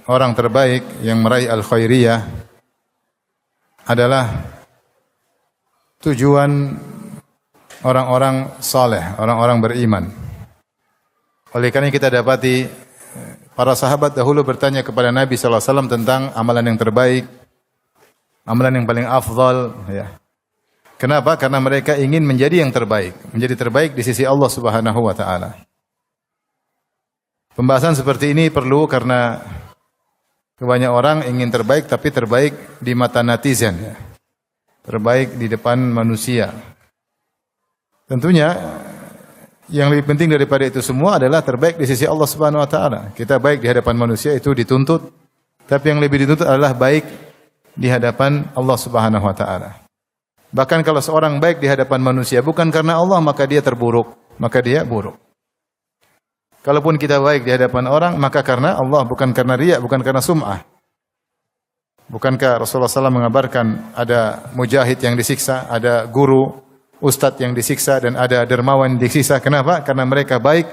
orang terbaik yang meraih al-khairiyah adalah tujuan orang-orang saleh, orang-orang beriman. Oleh karena kita dapati para sahabat dahulu bertanya kepada Nabi sallallahu alaihi wasallam tentang amalan yang terbaik, amalan yang paling afdal, ya. Kenapa? Karena mereka ingin menjadi yang terbaik, menjadi terbaik di sisi Allah Subhanahu wa taala. Pembahasan seperti ini perlu karena banyak orang ingin terbaik tapi terbaik di mata netizen, ya. Terbaik di depan manusia. Tentunya yang lebih penting daripada itu semua adalah terbaik di sisi Allah Subhanahu wa taala. Kita baik di hadapan manusia itu dituntut, tapi yang lebih dituntut adalah baik di hadapan Allah Subhanahu wa taala. Bahkan kalau seorang baik di hadapan manusia bukan karena Allah, maka dia terburuk, maka dia buruk. Kalaupun kita baik di hadapan orang, maka karena Allah, bukan karena riya, bukan karena sum'ah. Bukankah Rasulullah SAW mengabarkan ada mujahid yang disiksa, ada guru, ustadz yang disiksa, dan ada dermawan yang disiksa. Kenapa? Karena mereka baik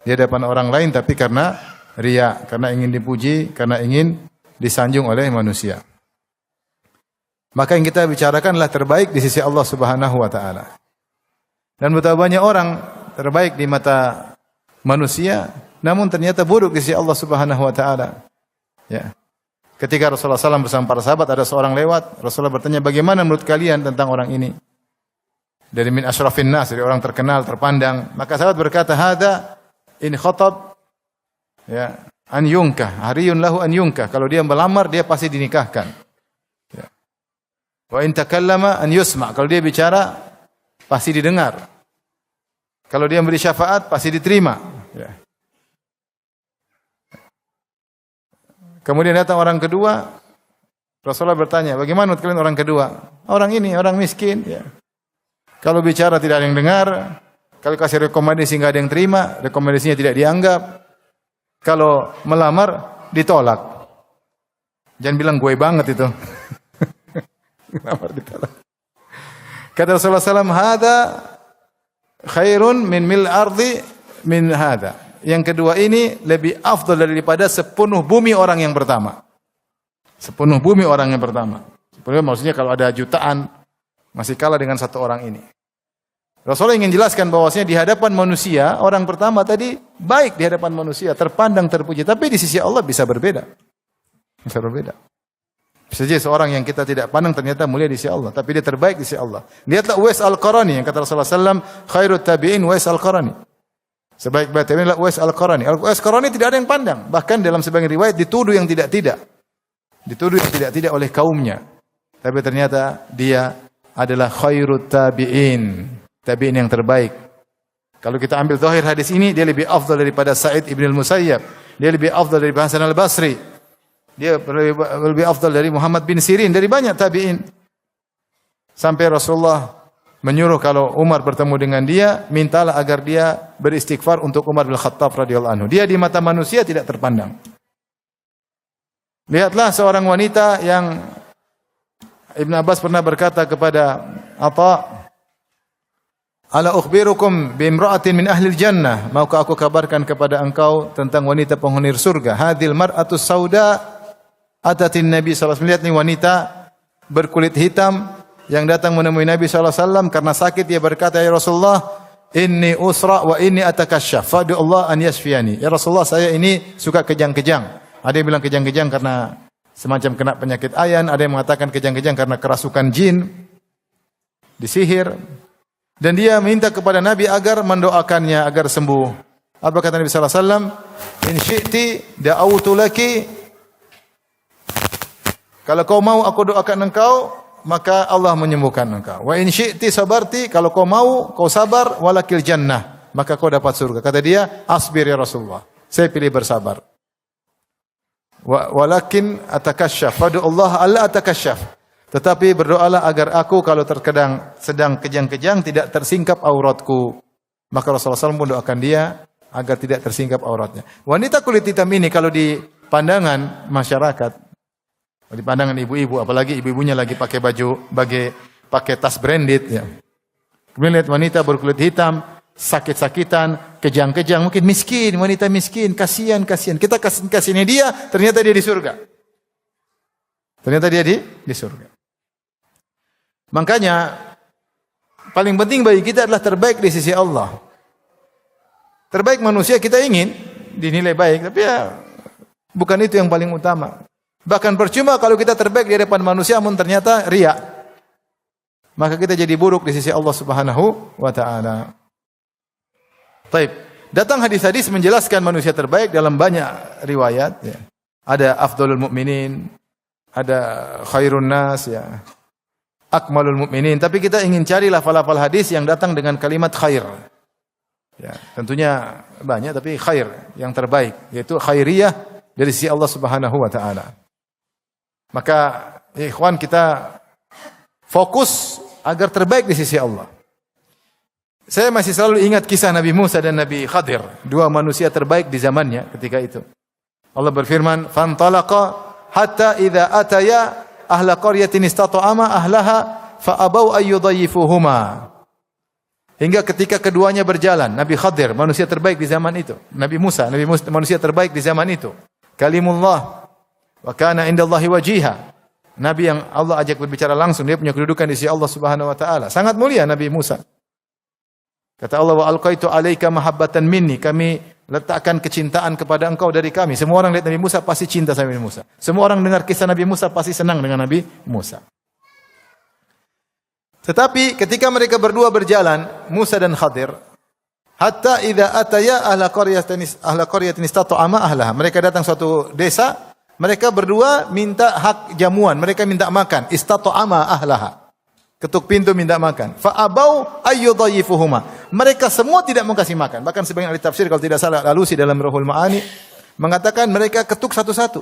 di hadapan orang lain, tapi karena riya, karena ingin dipuji, karena ingin disanjung oleh manusia. Maka yang kita bicarakan adalah terbaik di sisi Allah Subhanahu wa taala. Dan betapa banyak orang terbaik di mata manusia, namun ternyata buruk di sisi Allah Subhanahu wa taala. Ya. Ketika Rasulullah SAW bersama para sahabat, ada seorang lewat, Rasulullah bertanya, bagaimana menurut kalian tentang orang ini? Dari min asyrafin nas, dari orang terkenal, terpandang. Maka sahabat berkata, hada in khatab, ya, an yunkah, hariyun lahu an yunkah. Kalau dia melamar, dia pasti dinikahkan. Ya. Wa in takallama an yusma. Kalau dia bicara, pasti didengar. Kalau dia memberi syafaat, pasti diterima. Ya. Kemudian datang orang kedua, Rasulullah bertanya, bagaimana menurut kalian orang kedua? Orang ini, orang miskin. Ya. Kalau bicara tidak ada yang dengar, kalau kasih rekomendasi nggak ada yang terima, rekomendasinya tidak dianggap. Kalau melamar, ditolak. Jangan bilang gue banget itu. Melamar ditolak. Kata Rasulullah SAW, hada khairun min mil ardi min hada. Yang kedua ini lebih afdal daripada sepenuh bumi orang yang pertama. Sepenuh bumi orang yang pertama. Sepenuh maksudnya kalau ada jutaan, masih kalah dengan satu orang ini. Rasulullah ingin jelaskan bahwasanya di hadapan manusia, orang pertama tadi baik di hadapan manusia, terpandang, terpuji. Tapi di sisi Allah bisa berbeda. Bisa berbeda. Bisa jadi seorang yang kita tidak pandang ternyata mulia di sisi Allah. Tapi dia terbaik di sisi Allah. Lihatlah Uwais Al-Qarani yang kata Rasulullah SAW, khairut tabi'in Uwais Al-Qarani. Sebaik-baik tabi'in adalah Uwais Al-Qarani. Uwais Al-Qarani tidak ada yang pandang. Bahkan dalam sebagian riwayat dituduh yang tidak-tidak. Dituduh yang tidak-tidak oleh kaumnya. Tapi ternyata dia adalah khairut tabi'in. Tabi'in yang terbaik. Kalau kita ambil zahir hadis ini, dia lebih afdal daripada Sa'id ibn al-Musayyab. Dia lebih afdal dari Hasan al-Basri. Dia lebih afdal dari Muhammad bin Sirin. Dari banyak tabi'in. Sampai Rasulullah menyuruh kalau Umar bertemu dengan dia, mintalah agar dia beristighfar untuk Umar bin Khattab radhiyallahu anhu. Dia di mata manusia tidak terpandang. Lihatlah seorang wanita yang Ibn Abbas pernah berkata kepada Atha, ala ukhbirukum bi imra'atin min ahli jannah, maukah aku kabarkan kepada engkau tentang wanita penghuni surga? Hadil mar'atus sauda atatin Nabi sallallahu alaihi wasallam. Lihat nih wanita berkulit hitam yang datang menemui Nabi sallallahu alaihi wasallam karena sakit. Dia berkata, ya Rasulullah, inni usra wa inni atakasyaf, fad'u Allah an yashfiyani. Ya Rasulullah, saya ini suka kejang-kejang. Ada yang bilang kejang-kejang karena semacam kena penyakit ayan, ada yang mengatakan kejang-kejang karena kerasukan jin, disihir. Dan dia minta kepada Nabi agar mendoakannya agar sembuh. Apa kata Nabi sallallahu alaihi wasallam? In syi'ti da'awtu laki. Kalau kau mau aku doakan engkau, maka Allah menyembuhkan engkau. Wa in syi'ti sabarti, kalau kau mau, kau sabar, walakil jannah, maka kau dapat surga. Kata dia, asbir ya Rasulullah, saya pilih bersabar. Walakin atakasyaf, fadu Allah alla atakasyaf. Tetapi berdoalah agar aku kalau terkadang sedang kejang-kejang tidak tersingkap auratku. Maka Rasulullah SAW mendoakan dia agar tidak tersingkap auratnya. Wanita kulit hitam ini kalau di pandangan masyarakat, di pandangan ibu-ibu, apalagi ibu-ibunya lagi pakai baju, pakai tas branded, ya. Kemudian lihat wanita berkulit hitam, sakit-sakitan, kejang-kejang, mungkin miskin, wanita miskin, kasihan. Kita kasihnya dia, ternyata dia di surga. Ternyata dia di surga. Makanya paling penting bagi kita adalah terbaik di sisi Allah. Terbaik manusia kita ingin dinilai baik, tapi ya bukan itu yang paling utama. Bahkan percuma kalau kita terbaik di hadapan manusia namun ternyata riya. Maka kita jadi buruk di sisi Allah Subhanahu wa taala. Baik, datang hadis-hadis menjelaskan manusia terbaik dalam banyak riwayat ya. Ada afdalul mukminin, ada khairun nas ya. Akmalul mukminin, tapi kita ingin cari lafal-lafal hadis yang datang dengan kalimat khair. Ya, tentunya banyak tapi khair yang terbaik yaitu khairiyah dari sisi Allah Subhanahu wa taala. Maka ikhwan kita fokus agar terbaik di sisi Allah. Saya masih selalu ingat kisah Nabi Musa dan Nabi Khadir, dua manusia terbaik di zamannya ketika itu. Allah berfirman, "Fantalaqa hatta idza ataya ahla qaryatin istata'ama ahlaha fa abau ayyudayyifuhuma." Hingga ketika keduanya berjalan, Nabi Khadir, manusia terbaik di zaman itu. Nabi Musa, manusia terbaik di zaman itu. Kalimullah wa kana indallahi wajiha. Nabi yang Allah ajak berbicara langsung, dia punya kedudukan di sisi Allah Subhanahu wa taala. Sangat mulia Nabi Musa. Kata Allah, "Wa alqaitu 'alaika mahabbatan minni." Kami letakkan kecintaan kepada engkau dari kami. Semua orang lihat Nabi Musa pasti cinta sama Nabi Musa. Semua orang dengar kisah Nabi Musa pasti senang dengan Nabi Musa. Tetapi ketika mereka berdua berjalan, Musa dan Khadir, hatta idza ataya ahla qaryatin istata'ama ahlaha. Mereka datang suatu desa, mereka berdua minta hak jamuan, mereka minta makan, istata'ama ahlaha. Ketuk pintu minta makan. Fa abau ayyudayyifuhuma. Mereka semua tidak mau kasih makan. Bahkan sebagian ahli tafsir kalau tidak salah Alusi dalam Ruhul Ma'ani mengatakan mereka ketuk satu-satu.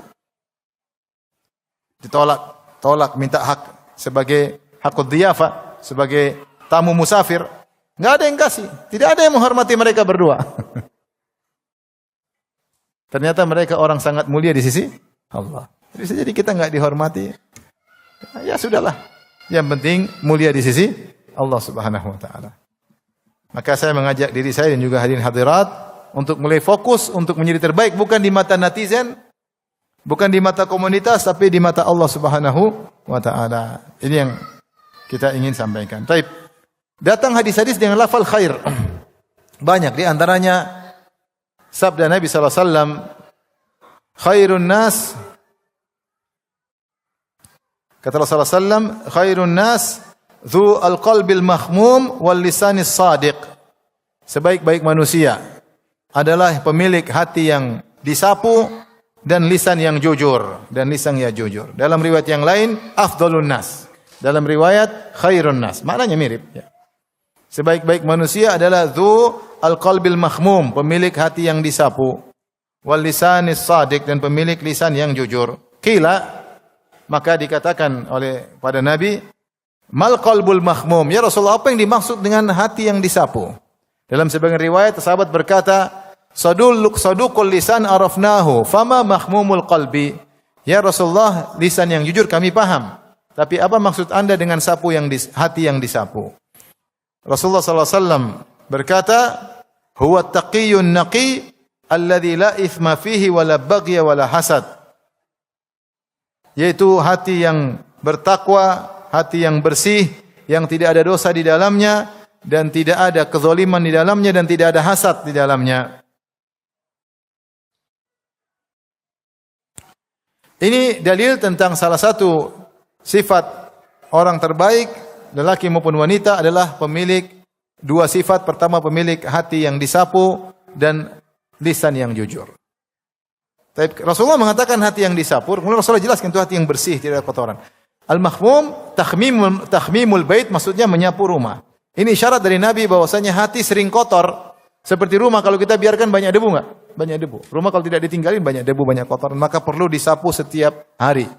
Tolak minta hak sebagai hakud dhiyafa, sebagai tamu musafir. Enggak ada yang kasih. Tidak ada yang menghormati mereka berdua. Ternyata mereka orang sangat mulia di sisi Allah. Jadi kita enggak dihormati. Ya sudahlah. Yang penting mulia di sisi Allah Subhanahu wa taala. Maka saya mengajak diri saya dan juga hadirin hadirat untuk mulai fokus untuk menjadi terbaik bukan di mata netizen, bukan di mata komunitas tapi di mata Allah Subhanahu wa taala. Ini yang kita ingin sampaikan. Baik. Datang hadis-hadis dengan lafal khair. Banyak di antaranya sabda Nabi sallallahu alaihi wasallam, khairun nas, kata Rasulullah SAW, khairun nas dhu al-qalbil mahmum wal lisanis sadiq. Sebaik-baik manusia adalah pemilik hati yang disapu dan lisan yang jujur. Dalam riwayat yang lain, afdalun nas. Dalam riwayat, khairun nas. Maknanya mirip. Ya. Sebaik-baik manusia adalah dhu al-qalbil mahmum, pemilik hati yang disapu. Wal lisanis sadiq, dan pemilik lisan yang jujur. Qila, maka dikatakan oleh pada Nabi, mal qalbul mahmum. Ya Rasulullah, apa yang dimaksud dengan hati yang disapu? Dalam sebagian riwayat, sahabat berkata, saduqul lisan arafnahu, fama mahmumul qalbi. Ya Rasulullah, lisan yang jujur kami paham. Tapi apa maksud anda dengan sapu hati yang disapu? Rasulullah SAW berkata, huwa taqiyyun naqi, alladhi la ithma fihi wala baghya wala hasad. Yaitu hati yang bertakwa, hati yang bersih, yang tidak ada dosa di dalamnya, dan tidak ada kezaliman di dalamnya, dan tidak ada hasad di dalamnya. Ini dalil tentang salah satu sifat orang terbaik, lelaki maupun wanita, adalah pemilik dua sifat. Pertama, pemilik hati yang disapu, dan lisan yang jujur. Rasulullah mengatakan hati yang disapu, kemudian Rasulullah jelaskan itu hati yang bersih, tidak ada kotoran. Al-mahmum, takhmimul bait, maksudnya menyapu rumah. Ini isyarat dari Nabi bahwasanya hati sering kotor. Seperti rumah, kalau kita biarkan banyak debu enggak? Banyak debu. Rumah kalau tidak ditinggalin banyak debu, banyak kotoran, maka perlu disapu setiap hari.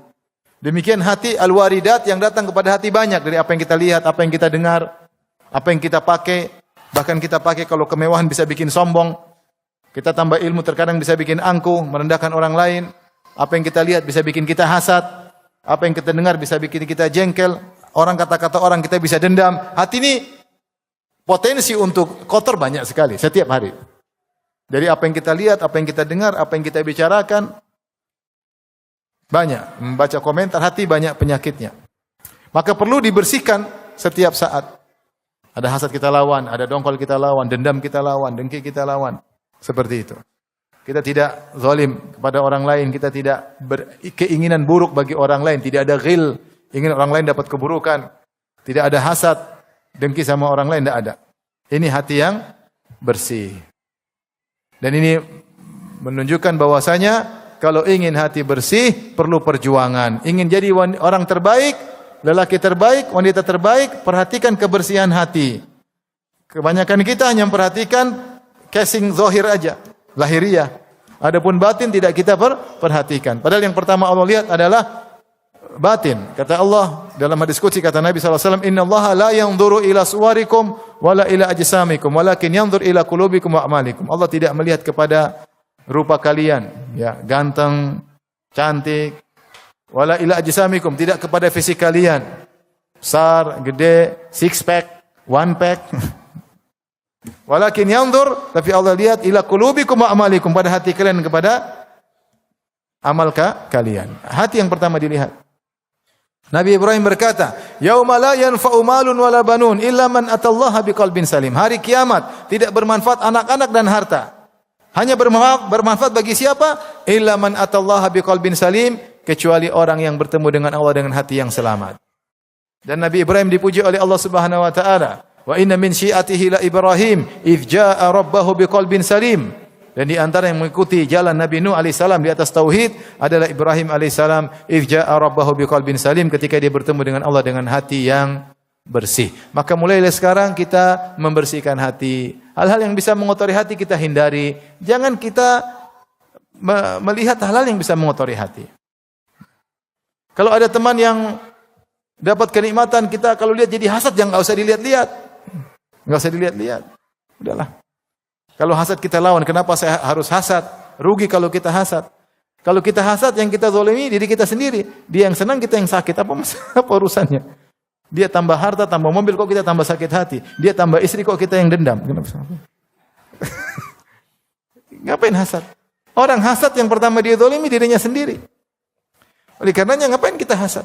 Demikian hati al-waridat, yang datang kepada hati banyak dari apa yang kita lihat, apa yang kita dengar, apa yang kita pakai. Bahkan kita pakai kalau kemewahan bisa bikin sombong. Kita tambah ilmu terkadang bisa bikin angkuh, merendahkan orang lain. Apa yang kita lihat bisa bikin kita hasad. Apa yang kita dengar bisa bikin kita jengkel. Orang kata-kata orang kita bisa dendam. Hati ini Potensi untuk kotor banyak sekali setiap hari. Dari apa yang kita lihat, apa yang kita dengar, apa yang kita bicarakan, banyak. Membaca komentar, hati banyak penyakitnya. Maka perlu dibersihkan setiap saat. Ada hasad kita lawan, ada dongkol kita lawan, dendam kita lawan, dengki kita lawan. Seperti itu. Kita tidak zalim kepada orang lain, kita tidak berkeinginan buruk bagi orang lain, tidak ada ghil, ingin orang lain dapat keburukan, tidak ada hasad, dengki sama orang lain, tidak ada. Ini hati yang bersih. Dan ini menunjukkan bahwasanya kalau ingin hati bersih, perlu perjuangan. Ingin jadi orang terbaik, lelaki terbaik, wanita terbaik, perhatikan kebersihan hati. Kebanyakan kita hanya memperhatikan casing zahir aja, lahiriah. Adapun batin tidak kita perhatikan. Padahal yang pertama Allah lihat adalah batin. Kata Allah dalam hadis qudsi, kata Nabi SAW, Inna Allah la yanzuru ila suwarikum wala ila ajsamikum, walakin yanzur ila qulubikum wa a'malikum. Allah tidak melihat kepada rupa kalian, ya, ganteng, cantik, wala ila ajsamikum, tidak kepada fisik kalian, besar, gede, six pack, one pack. Walakin yanzur, tapi Allah lihat ila qulubikum wa a'malikum, pada hati kalian, kepada amal kalian. Hati yang pertama dilihat. Nabi Ibrahim berkata, "Yauma la yanfa'u malun wala banun illa man atallaha biqalbin salim." Hari kiamat tidak bermanfaat anak-anak dan harta. Hanya bermanfaat bagi siapa? Illa man atallaha biqalbin salim, kecuali orang yang bertemu dengan Allah dengan hati yang selamat. Dan Nabi Ibrahim dipuji oleh Allah Subhanahu wa taala, "Wa inna min syi'atihi la Ibrahim idz jaa'a rabbahu biqalbin salim." Dan di antara yang mengikuti jalan Nabi Nuh alaihissalam di atas tauhid adalah Ibrahim alaihissalam, idz jaa'a rabbahu biqalbin salim, ketika dia bertemu dengan Allah dengan hati yang bersih. Maka mulai dari sekarang kita membersihkan hati. Hal-hal yang bisa mengotori hati kita hindari. Jangan kita melihat hal-hal yang bisa mengotori hati. Kalau ada teman yang dapat kenikmatan, kita kalau lihat jadi hasad, jangan, enggak usah dilihat-lihat. Enggak usah dilihat-lihat. Udahlah. Kalau hasad kita lawan, kenapa saya harus hasad? Rugi kalau kita hasad. Kalau kita hasad, yang kita zalimi diri kita sendiri. Dia yang senang, kita yang sakit. Apa urusannya? Dia tambah harta, tambah mobil, kok kita tambah sakit hati. Dia tambah istri, kok kita yang dendam. Ngapain hasad? Orang hasad yang pertama dia zalimi dirinya sendiri. Oleh karenanya ngapain kita hasad?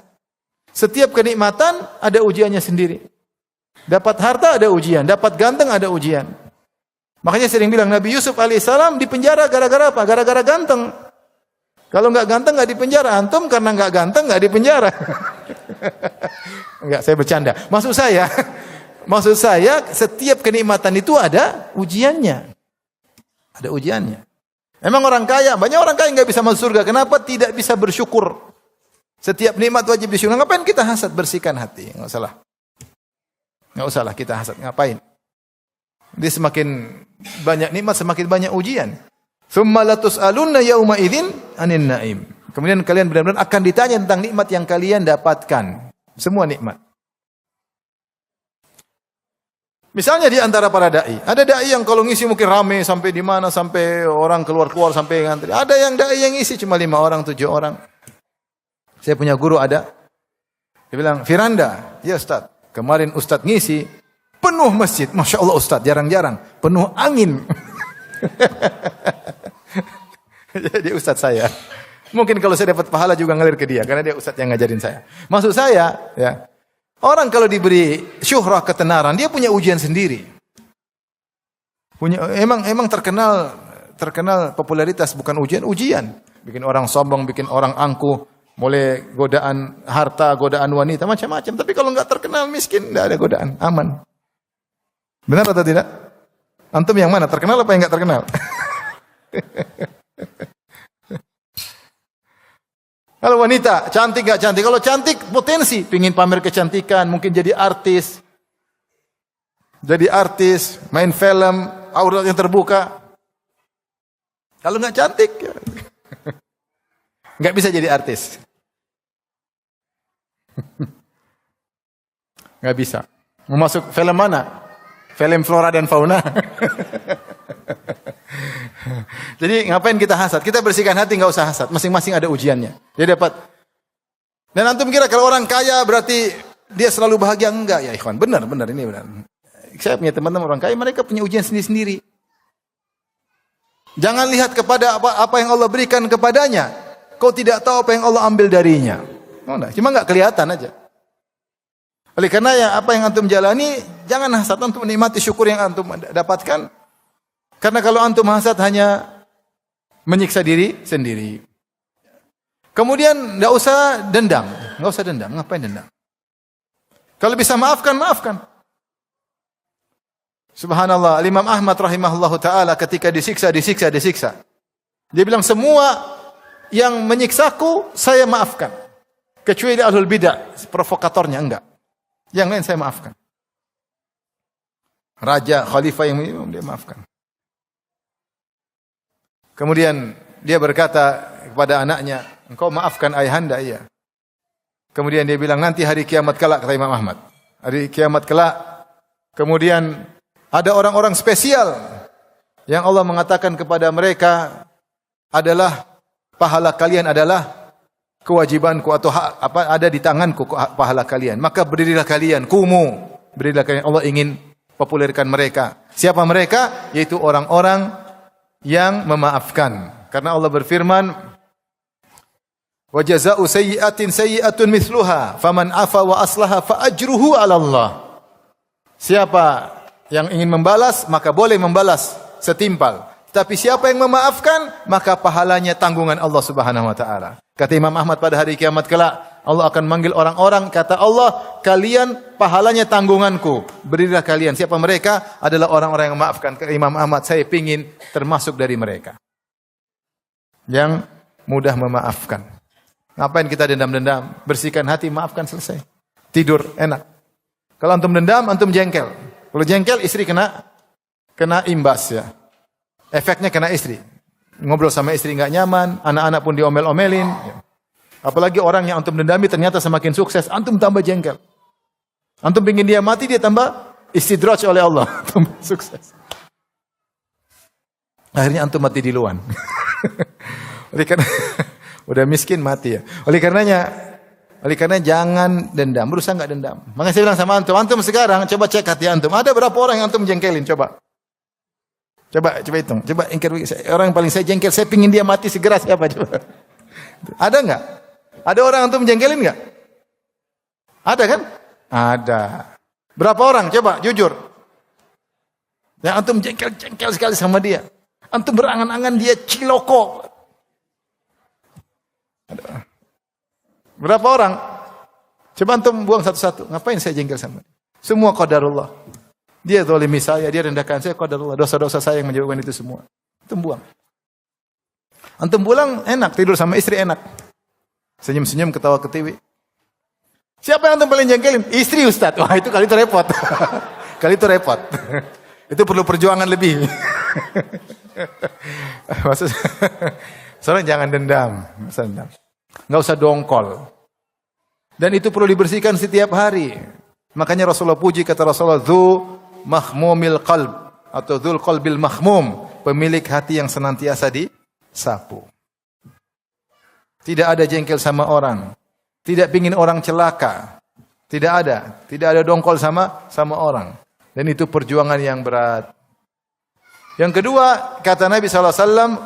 Setiap kenikmatan ada ujiannya sendiri. Dapat harta ada ujian, dapat ganteng ada ujian. Makanya sering bilang Nabi Yusuf alaihissalam di penjara gara-gara apa? Gara-gara ganteng. Kalau enggak ganteng enggak di penjara. Antum karena enggak ganteng enggak di penjara. Enggak, saya bercanda. Maksud saya setiap kenikmatan itu ada ujiannya. Ada ujiannya. Emang orang kaya, banyak orang kaya enggak bisa masuk surga. Kenapa tidak bisa bersyukur? Setiap nikmat wajib disyukur. Ngapain kita hasad? Bersihkan hati. Enggak usahlah kita hasad. Ngapain? Dia semakin banyak nikmat, semakin banyak ujian. Tsumma latus'alunna yauma idzin 'anil na'im. Kemudian kalian benar-benar akan ditanya tentang nikmat yang kalian dapatkan. Semua nikmat. Misalnya di antara para dai, ada dai yang kalau ngisi mungkin rame sampai di mana, sampai orang keluar-keluar sampai ngantri. Ada yang dai yang ngisi cuma 5 orang, 7 orang. Saya punya guru ada. Dia bilang, "Firanda, ya Ustaz, kemarin Ustaz ngisi penuh masjid. Masya Allah Ustaz, jarang-jarang. Penuh angin." Jadi Ustaz saya. Mungkin kalau saya dapat pahala juga ngalir ke dia. Karena dia Ustaz yang ngajarin saya. Maksud saya, ya, orang kalau diberi syuhrah ketenaran, dia punya ujian sendiri. Emang terkenal popularitas bukan ujian. Bikin orang sombong, bikin orang angkuh. Mulai godaan harta, godaan wanita, macam-macam. Tapi kalau enggak terkenal, miskin, enggak ada godaan. Aman. Benar atau tidak? Antum yang mana? Terkenal apa yang enggak terkenal? Kalau wanita, cantik enggak cantik? Kalau cantik, potensi. Pingin pamer kecantikan, mungkin jadi artis. Jadi artis, main film, aurat yang terbuka. Kalau enggak cantik, enggak bisa jadi artis. Enggak bisa. Mau masuk film mana? Film flora dan fauna. Jadi ngapain kita hasad? Kita bersihkan hati, enggak usah hasad. Masing-masing ada ujiannya. Dia dapat. Dan antum kira kalau orang kaya berarti dia selalu bahagia? Enggak ya ikhwan. Benar ini benar. saya punya teman-teman orang kaya, mereka punya ujian sendiri-sendiri. Jangan lihat kepada apa yang Allah berikan kepadanya. Kau tidak tahu apa yang Allah ambil darinya. Cuma enggak kelihatan aja. Oleh karena apa yang antum jalani, jangan hasad, antum menikmati syukur yang antum dapatkan. Karena kalau antum hasad hanya menyiksa diri sendiri. Kemudian enggak usah dendam. Ngapain dendam? Kalau bisa maafkan, maafkan. Subhanallah, Imam Ahmad rahimahullahu taala ketika disiksa. Dia bilang semua yang menyiksaku saya maafkan. Kecuali ahlul bidah, provokatornya enggak. Yang lain saya maafkan. Raja, khalifah yang dia maafkan. Kemudian dia berkata kepada anaknya, engkau maafkan ayahanda? Iya. Kemudian dia bilang, nanti hari kiamat kelak, kata Imam Ahmad. Hari kiamat kelak, kemudian ada orang-orang spesial yang Allah mengatakan kepada mereka adalah pahala kalian adalah kewajibanku atau ada di tanganku pahala kalian. Maka berdirilah kalian, berdirilah kalian. Allah ingin populerkan mereka. Siapa mereka? Yaitu orang-orang yang memaafkan. Karena Allah berfirman, wa jazaa'u sayyi'atin sayyi'atun mithluha faman 'afa wa aslaha fa ajruhu 'ala Allah. Siapa yang ingin membalas maka boleh membalas setimpal. Tapi siapa yang memaafkan maka pahalanya tanggungan Allah Subhanahu wa taala. Kata Imam Ahmad, pada hari kiamat kelak Allah akan manggil orang-orang, kata Allah, kalian pahalanya tanggunganku. Berdirilah kalian. Siapa mereka? Adalah orang-orang yang memaafkan. Kata Imam Ahmad, saya ingin termasuk dari mereka yang mudah memaafkan. Ngapain kita dendam-dendam? Bersihkan hati, maafkan, selesai. Tidur, enak. Kalau antum dendam, antum jengkel. Kalau jengkel, istri kena imbas ya. Efeknya kena istri. Ngobrol sama istri nggak nyaman, anak-anak pun diomel-omelin. Ya. Apalagi orang yang antum dendami ternyata semakin sukses, antum tambah jengkel. Antum pingin dia mati, dia tambah istidraj oleh Allah. Tambah sukses. Akhirnya antum mati di luar. Oleh karena udah miskin mati ya. Oleh karenanya jangan dendam, berusaha enggak dendam. Makanya saya bilang sama antum sekarang coba cek hati antum. Ada berapa orang yang antum jengkelin? Coba hitung. Coba orang yang paling saya jengkel, saya pingin dia mati segera siapa coba? Ada enggak? Ada orang antum jengkelin enggak? Ada kan? Ada. Berapa orang? Coba jujur. Yang antum jengkel sekali sama dia. Antum berangan-angan dia ciloko. Berapa orang? Coba antum buang satu-satu. Ngapain saya jengkel sama dia? Semua qadarullah. Dia zalimi saya, dia rendahkan saya, qadarullah. Dosa-dosa saya yang menyebabkan itu semua. Antum buang. Antum pulang enak, tidur sama istri enak. Senyum-senyum, ketawa ketiwi. Siapa yang antum paling jengkelin? Istri, Ustaz. Wah, itu kali itu repot. Kali itu repot. Itu perlu perjuangan lebih. Maksudnya soalnya jangan dendam. Enggak usah dongkol. Dan itu perlu dibersihkan setiap hari. Makanya Rasulullah puji, kata Rasulullah, dzu mahmumil qalb atau dzul qalbil mahmum, pemilik hati yang senantiasa disapu. Tidak ada jengkel sama orang. Tidak pingin orang celaka. Tidak ada dongkol sama orang. Dan itu perjuangan yang berat. Yang kedua, kata Nabi SAW,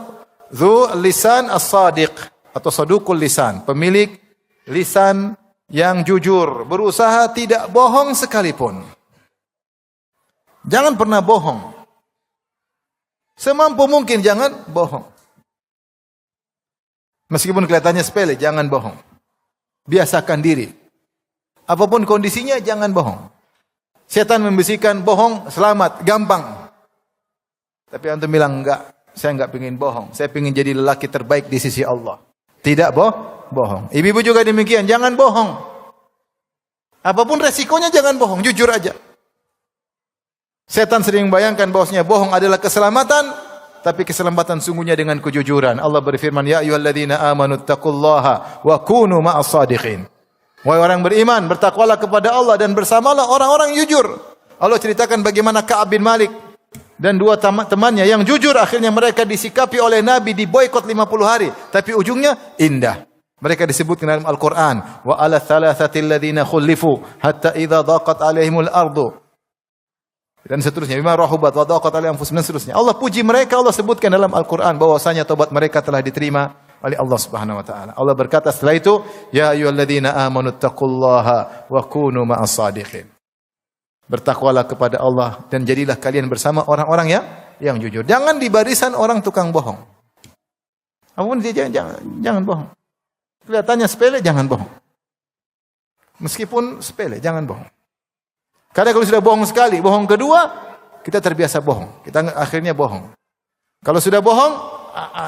dzu lisan as-sadiq atau sadukul lisan, pemilik lisan yang jujur, berusaha tidak bohong sekalipun. Jangan pernah bohong. Semampu mungkin jangan bohong. Meskipun kelihatannya sepele, jangan bohong. Biasakan diri. Apapun kondisinya, jangan bohong. Setan membisikkan bohong, selamat, gampang. Tapi antum bilang enggak, saya enggak pengin bohong. Saya pengin jadi lelaki terbaik di sisi Allah. Tidak bohong. Ibu-ibu juga demikian, jangan bohong. Apapun resikonya jangan bohong, jujur aja. Setan sering membayangkan bahwasanya bohong adalah keselamatan, tapi keselamatan sungguhnya dengan kejujuran. Allah berfirman, ya ayyuhalladzina amanu taqullaha wa kunu ma'as shadiqin. Wahai orang beriman, bertakwalah kepada Allah dan bersamalah orang-orang jujur. Allah ceritakan bagaimana Ka'ab bin Malik dan dua temannya yang jujur, akhirnya mereka disikapi oleh Nabi, diboikot 50 hari, tapi ujungnya indah. Mereka disebutkan dalam Al-Quran, wa ala thalathatil ladzina khulifu hatta idza dhaqat alaihimul ardu dan seterusnya. Bima rahubat wa daqat alaihim anfusuhum dan seterusnya. Allah puji mereka, Allah sebutkan dalam Al-Qur'an bahwasanya tobat mereka telah diterima oleh Allah Subhanahu wa taala. Allah berkata setelah itu, ya ayyuhalladzina amanu taqullaha wa kunu ma'as shadiqin. Bertakwalah kepada Allah dan jadilah kalian bersama orang-orang yang jujur. Jangan di barisan orang tukang bohong. Apapun dia jangan bohong. Kelihatannya sepele, jangan bohong. Meskipun sepele, jangan bohong. Karena kalau sudah bohong sekali, bohong kedua, kita terbiasa bohong. Kita akhirnya bohong. Kalau sudah bohong,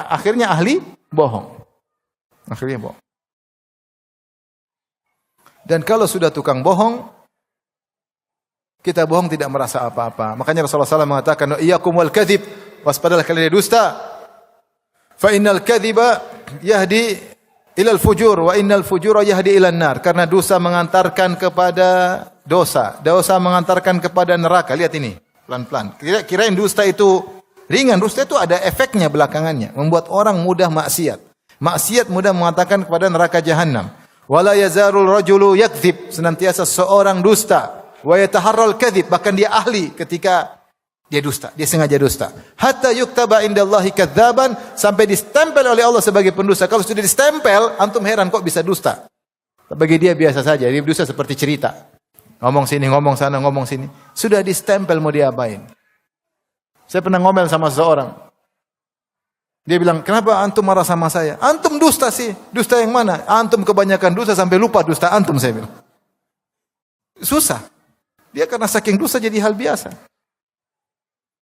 akhirnya ahli bohong. Akhirnya bohong. Dan kalau sudah tukang bohong, kita bohong tidak merasa apa-apa. Makanya Rasulullah SAW mengatakan, iyyakum wal kadzib, waspadalah kalian dari dusta. Fa innal kadziba yahdi ilal fujur wa innal fujura yahdi ilan nar. Karena dosa mengantarkan kepada dosa. Dosa mengantarkan kepada neraka. Lihat ini, pelan-pelan. Kirain dusta itu ringan. Dusta itu ada efeknya belakangannya. Membuat orang mudah maksiat. Maksiat mudah mengatakan kepada neraka jahanam. Wala yazarul rajulu yakdzib. Senantiasa seorang dusta. Wa yataharral kadzib. Bahkan dia ahli ketika dia dusta, dia sengaja dusta. Hatta yuktaba indallahi kadzaban, sampai distempel oleh Allah sebagai pendusta. Kalau sudah distempel, antum heran kok bisa dusta. Bagi dia biasa saja, dia dusta seperti cerita. Ngomong sini, ngomong sana, ngomong sini. Sudah distempel mau diapain? Saya pernah ngomel sama seseorang. Dia bilang, kenapa antum marah sama saya? Antum dusta sih. Dusta yang mana? Antum kebanyakan dusta sampai lupa dusta antum, saya bilang. Susah. Dia karena saking dusta jadi hal biasa.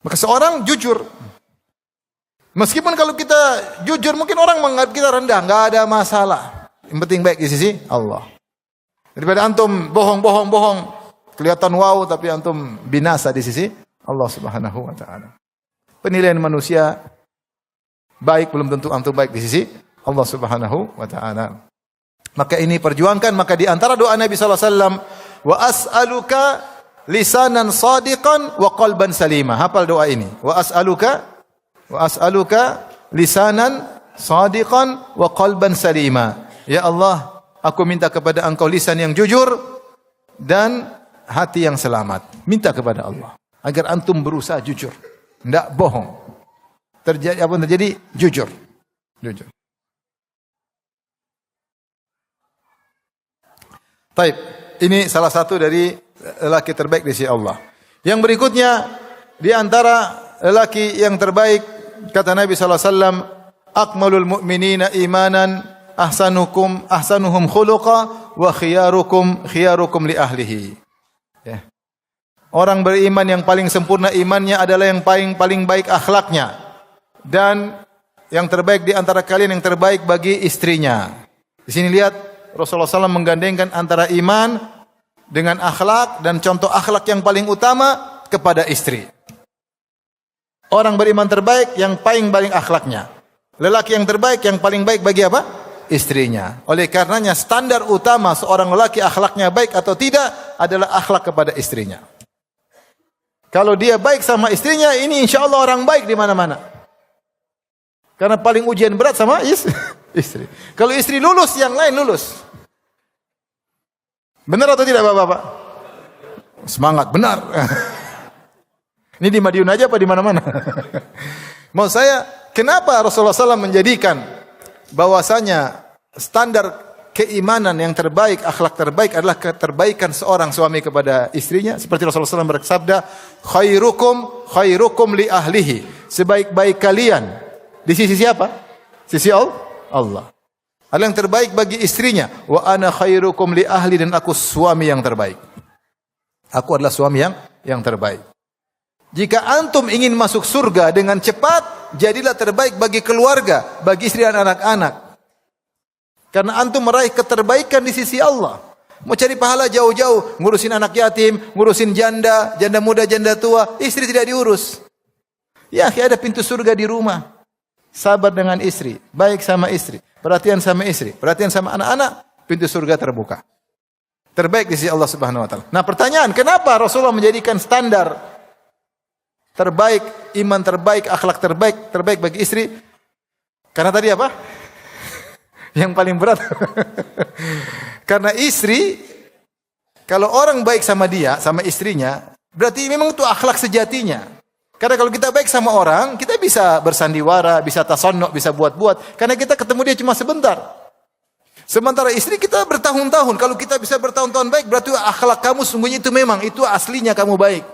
Maka seorang jujur. Meskipun kalau kita jujur, mungkin orang menganggap kita rendah. Enggak ada masalah. Yang penting baik di sisi Allah. Daripada antum bohong, kelihatan wow, tapi antum binasa di sisi Allah Subhanahu wa ta'ala. Penilaian manusia baik belum tentu antum baik di sisi Allah Subhanahu wa ta'ala. Maka ini perjuangkan. Maka di antara doa Nabi SAW, wa as'aluka lisanan sadiqan wa qalban salima. Hafal doa ini. Wa as'aluka lisanan sadiqan wa qalban salima. Ya Allah, aku minta kepada Engkau lisan yang jujur dan hati yang selamat. Minta kepada Allah agar antum berusaha jujur, tidak bohong. Terjadi apa terjadi? Jujur. Baik, ini salah satu dari lelaki terbaik di sisi Allah. Yang berikutnya di antara lelaki yang terbaik kata Nabi sallallahu alaihi wasallam, akmalul mu'minina imanan ahsanuhum khuluqa wa khiyarukum li ahlihi. Ya. Orang beriman yang paling sempurna imannya adalah yang paling baik akhlaknya, dan yang terbaik di antara kalian yang terbaik bagi istrinya. Di sini lihat Rasulullah SAW menggandengkan antara iman dengan akhlak, dan contoh akhlak yang paling utama kepada istri. Orang beriman terbaik yang paling baik akhlaknya. Lelaki yang terbaik yang paling baik bagi apa? Istrinya. Oleh karenanya standar utama seorang lelaki akhlaknya baik atau tidak adalah akhlak kepada istrinya. Kalau dia baik sama istrinya, ini insya Allah orang baik di mana-mana. Karena paling ujian berat sama istri. Kalau istri lulus, yang lain lulus. Benar atau tidak Bapak-bapak? Semangat, benar. Ini di Madiun aja apa di mana-mana? Mau saya, kenapa Rasulullah SAW menjadikan bahwasanya standar keimanan yang terbaik, akhlak terbaik adalah keterbaikan seorang suami kepada istrinya? Seperti Rasulullah SAW bersabda, khairukum li ahlihi. Sebaik-baik kalian. Di sisi siapa? Sisi Allah. Adalah yang terbaik bagi istrinya. Wa ana khairukum li ahli, dan aku suami yang terbaik. Aku adalah suami yang terbaik. Jika antum ingin masuk surga dengan cepat, jadilah terbaik bagi keluarga, bagi istri dan anak-anak. Karena antum meraih keterbaikan di sisi Allah. Mau cari pahala jauh-jauh, ngurusin anak yatim, ngurusin janda muda, janda tua, istri tidak diurus. Ya, ada pintu surga di rumah. Sabar dengan istri, baik sama istri. Perhatian sama istri, perhatian sama anak-anak, pintu surga terbuka. Terbaik di sisi Allah Subhanahu wa taala. Nah, pertanyaan, kenapa Rasulullah menjadikan standar terbaik, iman terbaik, akhlak terbaik bagi istri? Karena tadi apa? Yang paling berat. Karena istri, kalau orang baik sama dia, sama istrinya, Berarti memang itu akhlak sejatinya. Karena kalau kita baik sama orang, kita bisa bersandiwara, bisa tasannuk, bisa buat-buat. Karena kita ketemu dia cuma sebentar. Sementara istri kita bertahun-tahun. Kalau kita bisa bertahun-tahun baik, berarti akhlak kamu sungguhnya itu memang, itu aslinya kamu baik.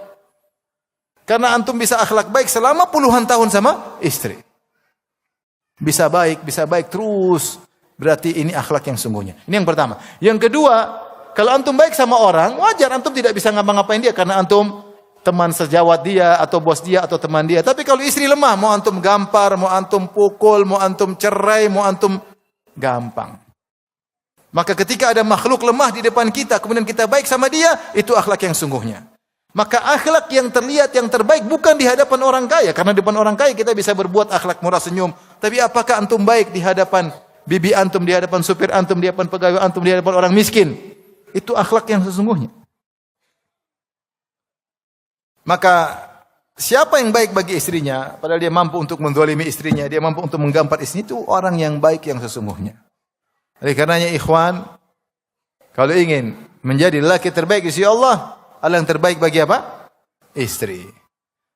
Karena antum bisa akhlak baik selama puluhan tahun sama istri. Bisa baik terus. Berarti ini akhlak yang sungguhnya. Ini yang pertama. Yang kedua, kalau antum baik sama orang, wajar antum tidak bisa ngapa-ngapain dia karena antum teman sejawat dia atau bos dia atau teman dia. Tapi kalau istri lemah, mau antum gampar, mau antum pukul, mau antum cerai, mau antum gampang. Maka ketika ada makhluk lemah di depan kita, kemudian kita baik sama dia, itu akhlak yang sungguhnya. Maka akhlak yang terlihat yang terbaik bukan di hadapan orang kaya. Karena di depan orang kaya kita bisa berbuat akhlak murah senyum. Tapi apakah antum baik di hadapan bibi antum, di hadapan supir antum, di hadapan pegawai antum, di hadapan orang miskin? Itu akhlak yang sesungguhnya. Maka siapa yang baik bagi istrinya, padahal dia mampu untuk menzalimi istrinya, dia mampu untuk menggampar istrinya, itu orang yang baik yang sesungguhnya. Oleh karenanya ikhwan, kalau ingin menjadi lelaki terbaik di sisi Allah, Allah yang terbaik bagi apa? Istri.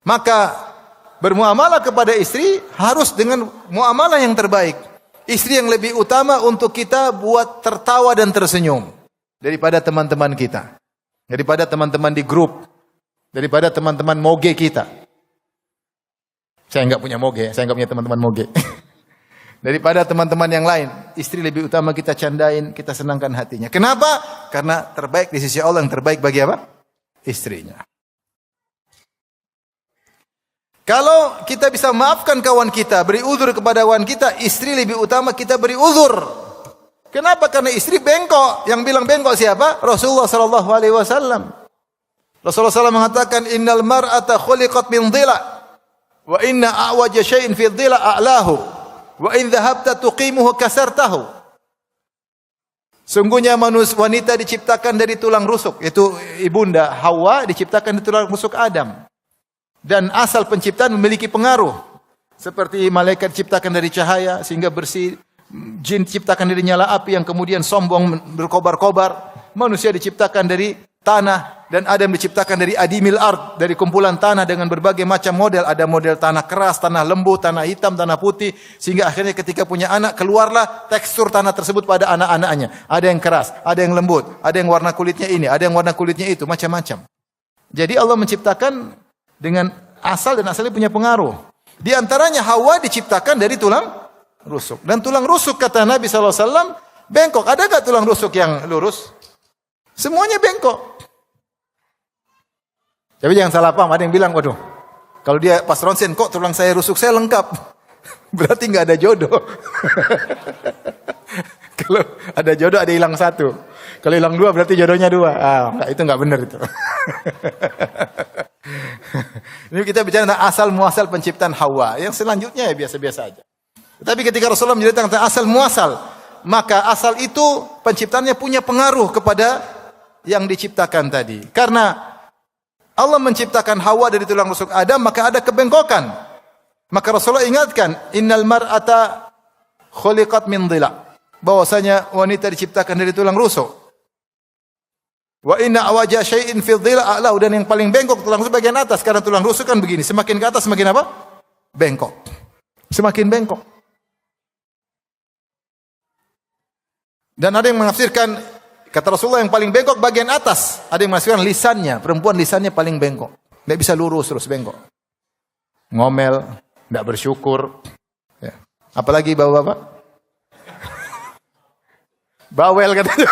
Maka bermuamalah kepada istri harus dengan muamalah yang terbaik. Istri yang lebih utama untuk kita buat tertawa dan tersenyum daripada teman-teman kita, daripada teman-teman di grup, daripada teman-teman moge kita. Saya enggak punya moge, saya enggak punya teman-teman moge. Daripada teman-teman yang lain, istri lebih utama kita candain, kita senangkan hatinya. Kenapa? Karena terbaik di sisi Allah, yang terbaik bagi apa? Istrinya. Kalau kita bisa maafkan kawan kita, beri uzur kepada kawan kita, istri lebih utama kita beri uzur. Kenapa? Karena istri bengkok. Yang bilang bengkok siapa? Rasulullah sallallahu alaihi wasallam. Rasulullah SAW mengatakan, innal mar'ata khuliqat min dhila, wa inna a'waja syai'in fi dhila a'lahu, wa in dhahabta tuqimuhu kasartahu. Sungguhnya wanita diciptakan dari tulang rusuk. Itu ibunda Hawa diciptakan dari tulang rusuk Adam. Dan asal penciptaan memiliki pengaruh. Seperti malaikat diciptakan dari cahaya sehingga bersih. Jin diciptakan dari nyala api yang kemudian sombong berkobar-kobar. Manusia diciptakan dari tanah. Dan Adam diciptakan dari adimil ard, dari kumpulan tanah dengan berbagai macam model. Ada model tanah keras, tanah lembut, tanah hitam, tanah putih. Sehingga akhirnya ketika punya anak, keluarlah tekstur tanah tersebut pada anak-anaknya. Ada yang keras, ada yang lembut, ada yang warna kulitnya ini, ada yang warna kulitnya itu, macam-macam. Jadi Allah menciptakan dengan asal dan asalnya punya pengaruh. Di antaranya Hawa diciptakan dari tulang rusuk. Dan tulang rusuk kata Nabi SAW, bengkok. Ada gak tulang rusuk yang lurus? Semuanya bengkok. Tapi jangan salah paham, ada yang bilang, waduh, kalau dia pas ronsen, kok tulang saya rusuk, saya lengkap. Berarti nggak ada jodoh. Kalau ada jodoh, ada hilang satu. Kalau hilang dua, berarti jodohnya dua. Itu nggak benar itu. Ini kita bicara tentang asal muasal penciptaan Hawa. Yang selanjutnya ya biasa-biasa aja. Tapi ketika Rasulullah menceritakan tentang asal muasal, maka asal itu penciptaannya punya pengaruh kepada yang diciptakan tadi. Karena Allah menciptakan Hawa dari tulang rusuk Adam, maka ada kebengkokan. Maka Rasulullah ingatkan, innal mar'ata khuliqat min dhila. Bahwasanya wanita diciptakan dari tulang rusuk. Wa inna awaja syai'in fi dhila a'lahu, dan yang paling bengkok tulang rusuk bagian atas, karena tulang rusuk kan begini, semakin ke atas semakin apa? Bengkok. Semakin bengkok. Dan ada yang menafsirkan, kata Rasulullah yang paling bengkok bagian atas. Ada yang menafsirkan lisannya. Perempuan lisannya paling bengkok. Tidak bisa lurus terus bengkok. Ngomel, tidak bersyukur. Ya. Apalagi bapak-bapak? Bawel katanya.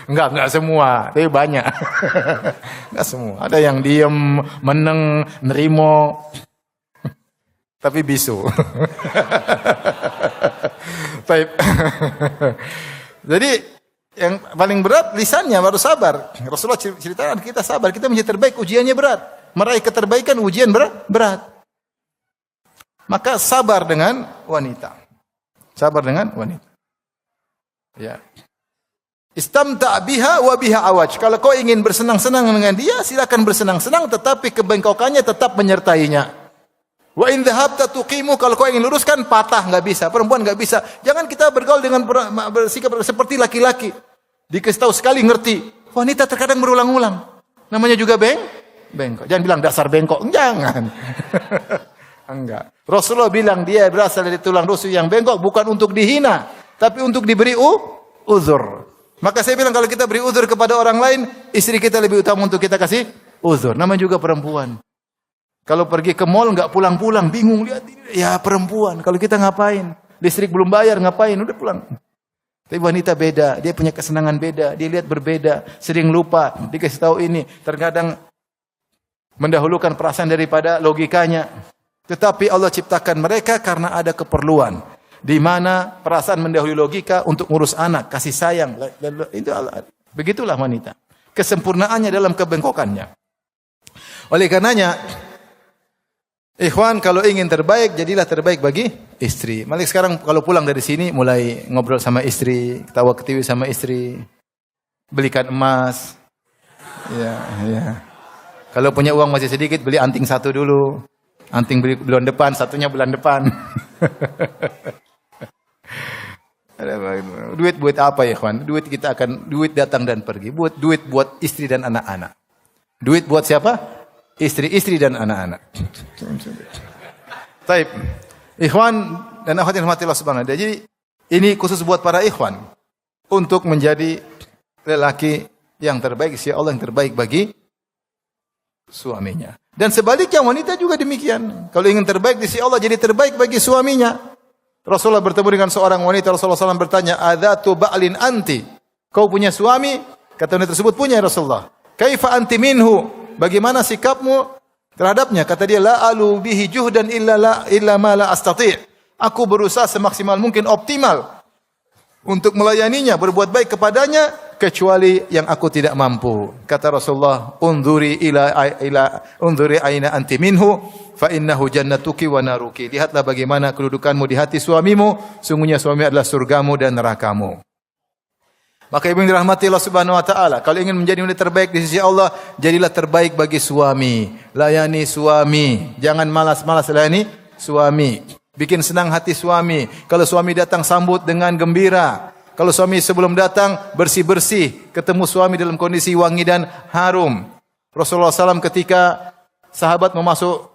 Enggak semua, tapi banyak. Enggak semua. Ada yang diem, meneng, nerimo. Tapi bisu. Jadi yang paling berat lisannya, baru sabar. Rasulullah ceritakan kita sabar, kita menjadi terbaik, ujiannya berat. Meraih keterbaikan ujian berat. Maka sabar dengan wanita. Sabar dengan wanita. Ya. Istamta' biha wa biha awaj. Kalau kau ingin bersenang-senang dengan dia, silakan bersenang-senang, tetapi kebengkokannya tetap menyertainya. Wa in dhahabta tuqimu, kalau kau ingin luruskan patah, enggak bisa. Perempuan enggak bisa. Jangan kita bergaul dengan bersikap seperti laki-laki. Dikasih tahu sekali ngerti. Wanita terkadang berulang-ulang. Namanya juga bengkok. Jangan bilang dasar bengkok. Jangan. Enggak. Rasulullah bilang dia berasal dari tulang rusuk yang bengkok bukan untuk dihina, tapi untuk diberi uzur. Maka saya bilang kalau kita beri uzur kepada orang lain, istri kita lebih utama untuk kita kasih uzur. Namanya juga perempuan. Kalau pergi ke mall enggak pulang-pulang, bingung lihat ini. Ya perempuan. Kalau kita ngapain? Listrik belum bayar ngapain? Udah pulang. Tapi wanita beda, dia punya kesenangan beda, dia lihat berbeda, sering lupa, dikasih tahu ini, terkadang mendahulukan perasaan daripada logikanya. Tetapi Allah ciptakan mereka karena ada keperluan, di mana perasaan mendahului logika untuk ngurus anak, kasih sayang. Itu Allah. Begitulah wanita. Kesempurnaannya dalam kebengkokannya. Oleh karenanya, ikhwan, kalau ingin terbaik, jadilah terbaik bagi istri. Malik sekarang kalau pulang dari sini, mulai ngobrol sama istri, ketawa ketiwi sama istri, belikan emas. Ya. Kalau punya uang masih sedikit, beli anting satu dulu. Anting beli bulan depan, satunya bulan depan. Duit buat apa ya, ikhwan? Duit datang dan pergi. Duit buat istri dan anak-anak. Duit buat siapa? Istri dan anak-anak. Taib. Ikhwan dan akhwat yang dirahmati Allah Subhanahu wa taala. Jadi ini khusus buat para ikhwan untuk menjadi lelaki yang terbaik, si Allah yang terbaik bagi suaminya. Dan sebaliknya wanita juga demikian. Kalau ingin terbaik di sisi Allah, jadi terbaik bagi suaminya. Rasulullah bertemu dengan seorang wanita, Rasulullah SAW bertanya, "Adzatu ba'lin anti?" Kau punya suami? Kata wanita tersebut, punya ya Rasulullah. "Kaifa anti minhu?" Bagaimana sikapmu terhadapnya? Kata dia, "La alu bihi juhdan illa ma la astati'." Aku berusaha semaksimal mungkin optimal untuk melayaninya, berbuat baik kepadanya, kecuali yang aku tidak mampu. Kata Rasulullah, "Unzuri unzuri aina anti minhu, fa innahu jannatuki wa naruki." Lihatlah bagaimana kedudukanmu di hati suamimu, sungguhnya suami adalah surgamu dan nerakamu. Maka ibu yang dirahmati Allah Subhanahu wa taala, kalau ingin menjadi wanita terbaik di sisi Allah, jadilah terbaik bagi suami. Layani suami, jangan malas-malas layani suami. Bikin senang hati suami. Kalau suami datang, sambut dengan gembira. Kalau suami sebelum datang, bersih-bersih. Ketemu suami dalam kondisi wangi dan harum. Rasulullah SAW ketika sahabat mau masuk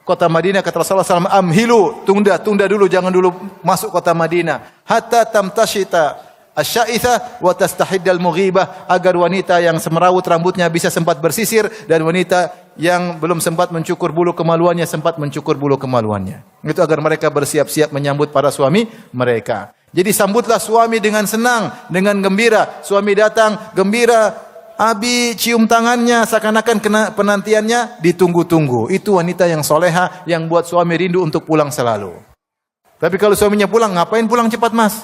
kota Madinah, kata Rasulullah SAW, "Amhilu, tunda dulu, jangan dulu masuk kota Madinah. Hatta tamtashita asyaitha wa tastahiddal mughibah." Agar wanita yang semerawut rambutnya bisa sempat bersisir, dan wanita yang belum sempat mencukur bulu kemaluannya sempat mencukur bulu kemaluannya. Itu agar mereka bersiap-siap menyambut para suami mereka. Jadi sambutlah suami dengan senang, dengan gembira. Suami datang gembira, abi cium tangannya, seakan-akan penantiannya ditunggu-tunggu. Itu wanita yang soleha, yang buat suami rindu untuk pulang selalu. Tapi kalau suaminya pulang, ngapain pulang cepat mas?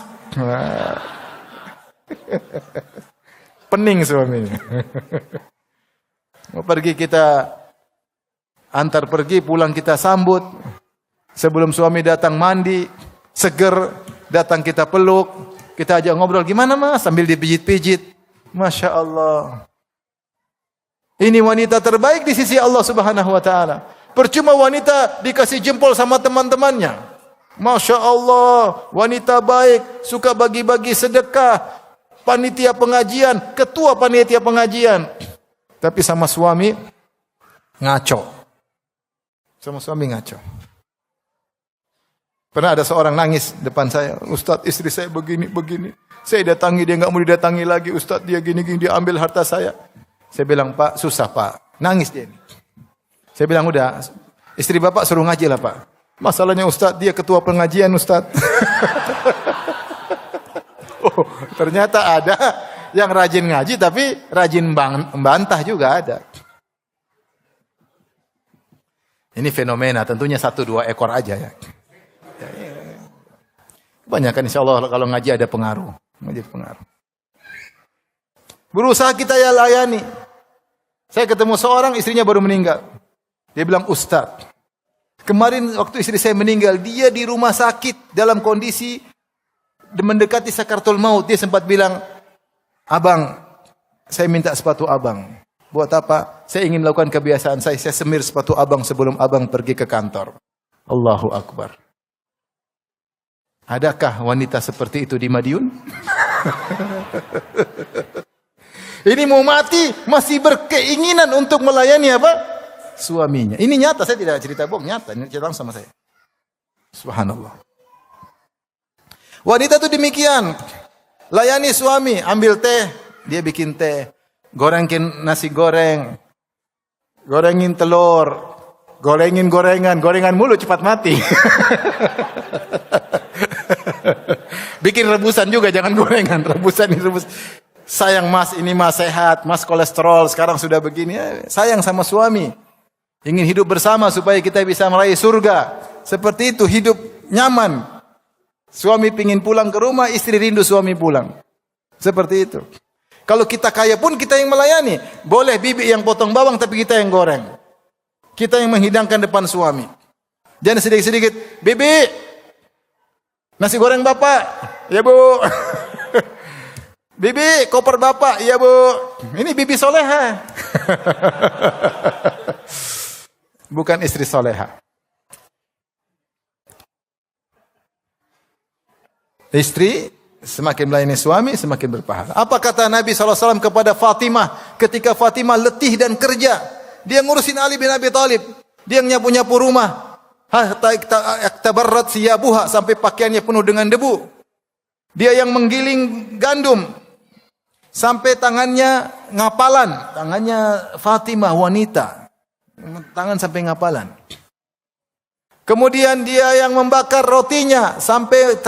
Pening suaminya. Mau pergi kita antar pergi, pulang kita sambut. Sebelum suami datang mandi, seger, datang kita peluk, kita ajak ngobrol, "Gimana mas?" Sambil dipijit-pijit. Masya Allah. Ini wanita terbaik di sisi Allah Subhanahu wa taala. Percuma wanita dikasih jempol sama teman-temannya. Masya Allah, wanita baik, suka bagi-bagi sedekah, panitia pengajian, ketua panitia pengajian. Tapi sama suami ngaco. Sama suami ngaco. Pernah ada seorang nangis depan saya, "Ustaz, istri saya begini. Saya datangi, dia enggak mau didatangi lagi. Ustaz, dia gini, dia ambil harta saya." Saya bilang, "Pak, susah Pak." Nangis dia. Saya bilang, "Udah, istri Bapak suruh ngaji lah Pak." "Masalahnya Ustaz, dia ketua pengajian Ustaz." Oh, ternyata ada yang rajin ngaji tapi rajin membantah juga ada. Ini fenomena, tentunya 1-2 ekor aja ya. Kebanyakan insya Allah kalau ngaji ada pengaruh. Ngaji pengaruh. Berusaha kita ya layani. Saya ketemu seorang, istrinya baru meninggal. Dia bilang, "Ustaz, kemarin waktu istri saya meninggal, dia di rumah sakit dalam kondisi mendekati sakaratul maut." Dia sempat bilang, "Abang, saya minta sepatu abang." "Buat apa?" "Saya ingin melakukan kebiasaan saya semir sepatu abang sebelum abang pergi ke kantor." Allahu Akbar. Adakah wanita seperti itu di Madiun? Ini mau mati masih berkeinginan untuk melayani apa? Suaminya. Ini nyata, saya tidak cerita bohong, nyata. Ini cerita sama saya. Subhanallah. Wanita itu demikian. Layani suami, ambil teh, dia bikin teh. Gorengin nasi goreng. Gorengin telur. Gorengin gorengan mulu cepat mati. Bikin rebusan juga, jangan gorengan, rebusan ini rebus. Sayang mas, ini mas sehat, mas kolesterol, sekarang sudah begini. Sayang sama suami. Ingin hidup bersama supaya kita bisa meraih surga. Seperti itu, hidup nyaman. Suami pingin pulang ke rumah, istri rindu suami pulang. Seperti itu. Kalau kita kaya pun kita yang melayani. Boleh bibi yang potong bawang tapi kita yang goreng. Kita yang menghidangkan depan suami. Jangan sedikit-sedikit, bibi, nasi goreng bapak. Ya bu. Bibi, koper bapak. Ya bu. Ini bibi soleha. Bukan istri soleha. Istri semakin melayani suami, semakin berpahala. Apa kata Nabi SAW kepada Fatimah ketika Fatimah letih dan kerja? Dia ngurusin Ali bin Abi Thalib. Dia nyapu-nyapu rumah. Hatta iktabarrat siyabuha, sampai pakaiannya penuh dengan debu. Dia yang menggiling gandum sampai tangannya ngapalan. Tangannya Fatimah wanita. Tangan sampai ngapalan. Kemudian dia yang membakar rotinya sampai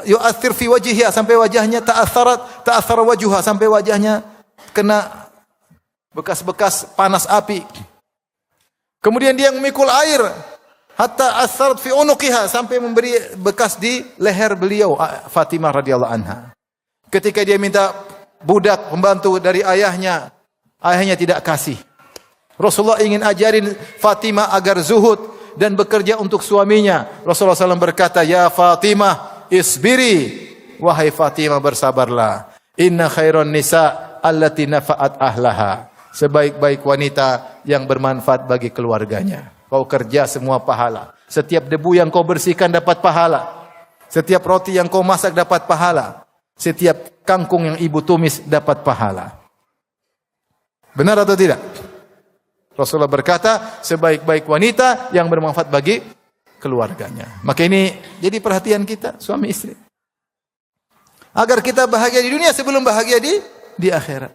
yu'athir fi wajhiha, sampai wajahnya ta'athara wajuha, sampai wajahnya kena bekas-bekas panas api. Kemudian dia memikul air hatta atharat fi unuqiha, sampai memberi bekas di leher beliau Fatimah radhiyallahu anha. Ketika dia minta budak pembantu dari ayahnya, ayahnya tidak kasih. Rasulullah ingin ajarin Fatimah agar zuhud dan bekerja untuk suaminya. Rasulullah SAW berkata, "Ya Fatimah, isbiri, wahai Fatimah bersabarlah. Inna khairan nisa allati nafa'at ahlaha." Sebaik-baik wanita yang bermanfaat bagi keluarganya. Kau kerja semua pahala. Setiap debu yang kau bersihkan dapat pahala. Setiap roti yang kau masak dapat pahala. Setiap kangkung yang ibu tumis dapat pahala. Benar atau tidak? Rasulullah berkata, sebaik-baik wanita yang bermanfaat bagi keluarganya. Maka ini jadi perhatian kita, suami istri. Agar kita bahagia di dunia sebelum bahagia di akhirat.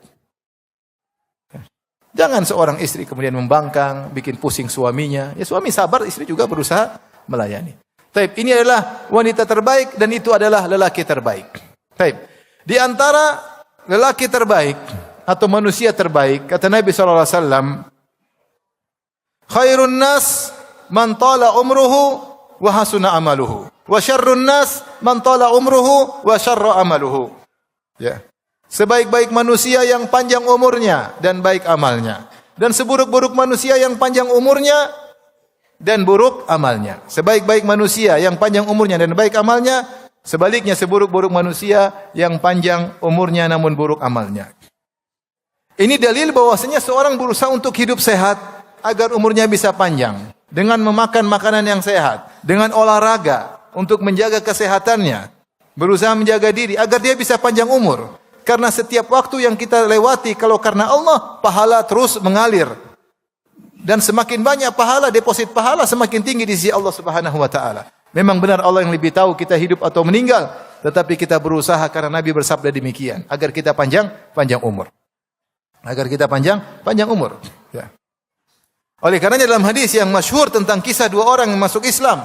Jangan seorang istri kemudian membangkang, bikin pusing suaminya. Ya suami sabar, istri juga berusaha melayani. Taib, ini adalah wanita terbaik dan itu adalah lelaki terbaik. Taib. Di antara lelaki terbaik atau manusia terbaik, kata Nabi SAW, khairun nas man tala umruhu wa hasuna amaluhu. Wa syarrun nas man tala umruhu wa syarra amaluhu. Ya. Sebaik-baik manusia yang panjang umurnya dan baik amalnya. Dan seburuk-buruk manusia yang panjang umurnya dan buruk amalnya. Sebaik-baik manusia yang panjang umurnya dan baik amalnya. Sebaliknya seburuk-buruk manusia yang panjang umurnya namun buruk amalnya. Ini dalil bahwasanya seorang berusaha untuk hidup sehat agar umurnya bisa panjang. Dengan memakan makanan yang sehat. Dengan olahraga untuk menjaga kesehatannya. Berusaha menjaga diri agar dia bisa panjang umur. Karena setiap waktu yang kita lewati, kalau karena Allah, pahala terus mengalir. Dan semakin banyak pahala, deposit pahala semakin tinggi di sisi Allah Subhanahu wa taala. Memang benar Allah yang lebih tahu kita hidup atau meninggal, tetapi kita berusaha karena Nabi bersabda demikian, agar kita panjang umur. Agar kita panjang umur, ya. Oleh karenanya dalam hadis yang masyhur tentang kisah dua orang yang masuk Islam.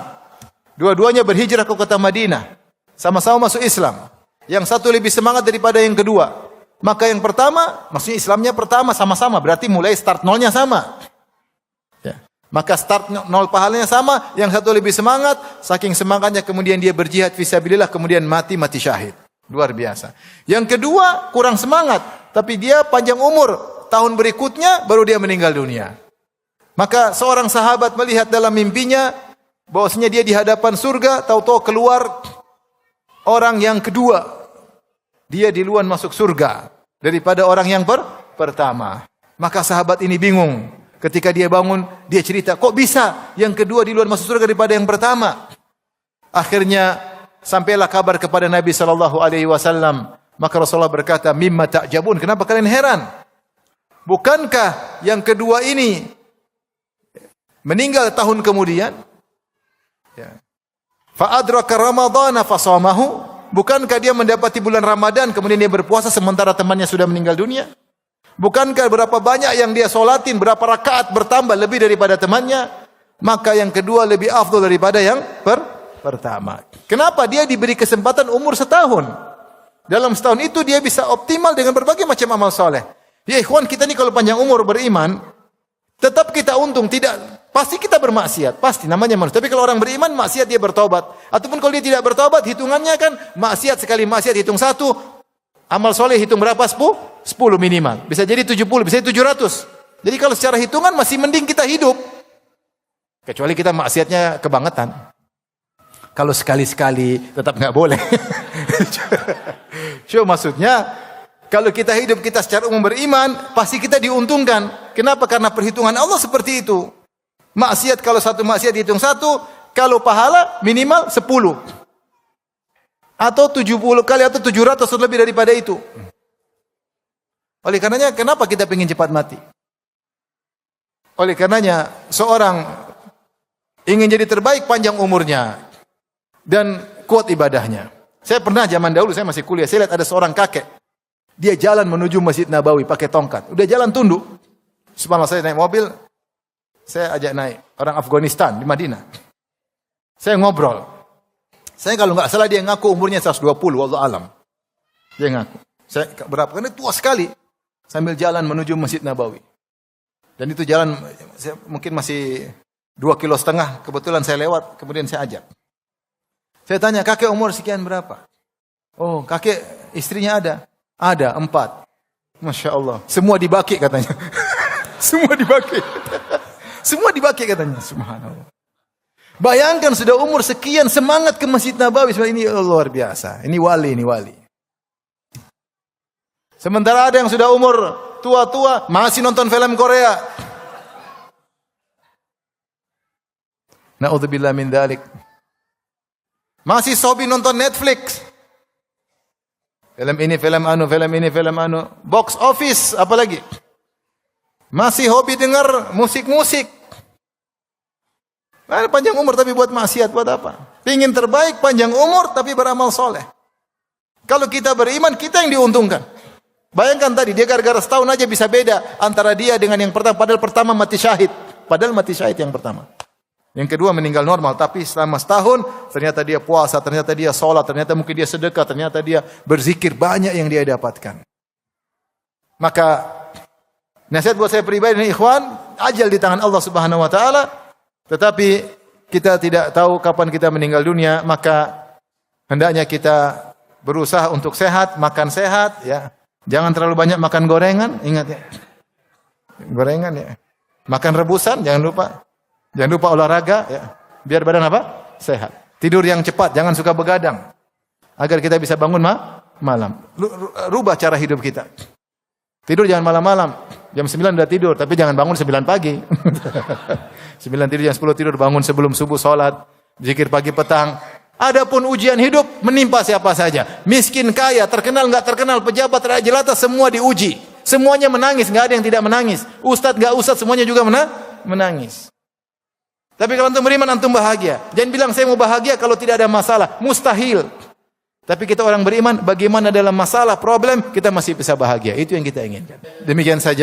Dua-duanya berhijrah ke kota Madinah. Sama-sama masuk Islam. Yang satu lebih semangat daripada yang kedua. Maka yang pertama, maksudnya Islamnya pertama sama-sama, berarti mulai start nolnya sama. Ya. Maka start nol pahalanya sama, yang satu lebih semangat, saking semangatnya kemudian dia berjihad fisabilillah, kemudian mati syahid. Luar biasa. Yang kedua kurang semangat, tapi dia panjang umur, tahun berikutnya baru dia meninggal dunia. Maka seorang sahabat melihat dalam mimpinya bahwasanya dia di hadapan surga, tahu-tahu keluar orang yang kedua. Dia duluan masuk surga daripada orang yang pertama. Maka sahabat ini bingung. Ketika dia bangun, dia cerita, kok bisa yang kedua duluan masuk surga daripada yang pertama? Akhirnya sampailah kabar kepada Nabi SAW Maka Rasulullah berkata, "Mimma ta'jabun?" Kenapa kalian heran? Bukankah yang kedua ini meninggal tahun kemudian? Ya. Fa adraka Ramadhana fasamahu? Bukankah dia mendapati bulan Ramadan kemudian dia berpuasa sementara temannya sudah meninggal dunia? Bukankah berapa banyak yang dia solatin, berapa rakaat bertambah lebih daripada temannya? Maka yang kedua lebih afdal daripada yang pertama. Kenapa? Dia diberi kesempatan umur setahun. Dalam setahun itu dia bisa optimal dengan berbagai macam amal soleh. Ya ikhwan, kita ni kalau panjang umur beriman, tetap kita untung. Pasti kita bermaksiat, pasti namanya manusia. Tapi kalau orang beriman, maksiat dia bertobat. Ataupun kalau dia tidak bertobat, hitungannya kan maksiat sekali maksiat hitung 1, amal soleh hitung berapa? 10 minimal. Bisa jadi 70, bisa jadi 700. Jadi kalau secara hitungan masih mending kita hidup. Kecuali kita maksiatnya kebangetan. Kalau sekali-sekali tetap nggak boleh. So, maksudnya kalau kita hidup kita secara umum beriman, pasti kita diuntungkan. Kenapa? Karena perhitungan Allah seperti itu. Maksiat kalau satu maksiat dihitung 1, kalau pahala minimal 10. Atau 70 kali atau 700 atau lebih daripada itu. Oleh karenanya kenapa kita ingin cepat mati? Oleh karenanya seorang ingin jadi terbaik panjang umurnya dan kuat ibadahnya. Saya pernah zaman dahulu saya masih kuliah, saya lihat ada seorang kakek. Dia jalan menuju Masjid Nabawi pakai tongkat. Udah jalan tunduk. Subhanallah, saya naik mobil, saya ajak naik orang Afghanistan di Madinah. Saya ngobrol. Saya kalau nggak salah dia ngaku umurnya 120, wallahu alam. Dia ngaku. Saya berapa? Karena tua sekali. Sambil jalan menuju Masjid Nabawi. Dan itu jalan mungkin masih 2,5 kilo. Kebetulan saya lewat, kemudian saya ajak. Saya tanya, kakek umur sekian berapa? Oh, kakek istrinya ada? Ada, 4. Masya Allah. Semua dibaki katanya. Semua dibaki. Semua dibaki katanya. Subhanallah. Bayangkan sudah umur sekian semangat ke Masjid Nabawi. Ini luar biasa. Ini wali, ini wali. Sementara ada yang sudah umur tua-tua masih nonton film Korea. Na'udzubillah min dzalik. Masih hobi nonton Netflix. Film ini, film anu, film ini, film anu. Box office, apalagi. Masih hobi dengar musik-musik. Panjang umur tapi buat maksiat, buat apa? Pingin terbaik, panjang umur tapi beramal soleh. Kalau kita beriman, kita yang diuntungkan. Bayangkan tadi, dia gara-gara setahun aja bisa beda antara dia dengan yang pertama. Padahal pertama mati syahid. Padahal mati syahid yang pertama. Yang kedua meninggal normal. Tapi selama setahun, ternyata dia puasa, ternyata dia sholat, ternyata mungkin dia sedekah, ternyata dia berzikir. Banyak yang dia dapatkan. Maka, nasihat buat saya pribadi dan ikhwan, ajal di tangan Allah Subhanahu Wa Taala. Tetapi kita tidak tahu kapan kita meninggal dunia. Maka hendaknya kita berusaha untuk sehat, makan sehat, ya. Jangan terlalu banyak makan gorengan, ingat ya. Gorengan ya. Makan rebusan, jangan lupa. Jangan lupa olahraga ya. Biar badan apa? Sehat. Tidur yang cepat, jangan suka begadang. Agar kita bisa bangun malam. Rubah cara hidup kita. Tidur jangan malam-malam. Jam 9 udah tidur, tapi jangan bangun 9 pagi. 9 tidur, jam 10 tidur, bangun sebelum subuh salat, zikir pagi petang. Adapun ujian hidup menimpa siapa saja. Miskin, kaya, terkenal, enggak terkenal, pejabat, rakyat jelata, semua diuji. Semuanya menangis, enggak ada yang tidak menangis. Ustadz, enggak ustadz, semuanya juga menangis. Tapi kalau antum beriman, antum bahagia. Jangan bilang saya mau bahagia kalau tidak ada masalah. Mustahil. Tapi kita orang beriman, bagaimana dalam masalah, problem, kita masih bisa bahagia. Itu yang kita inginkan. Demikian saja.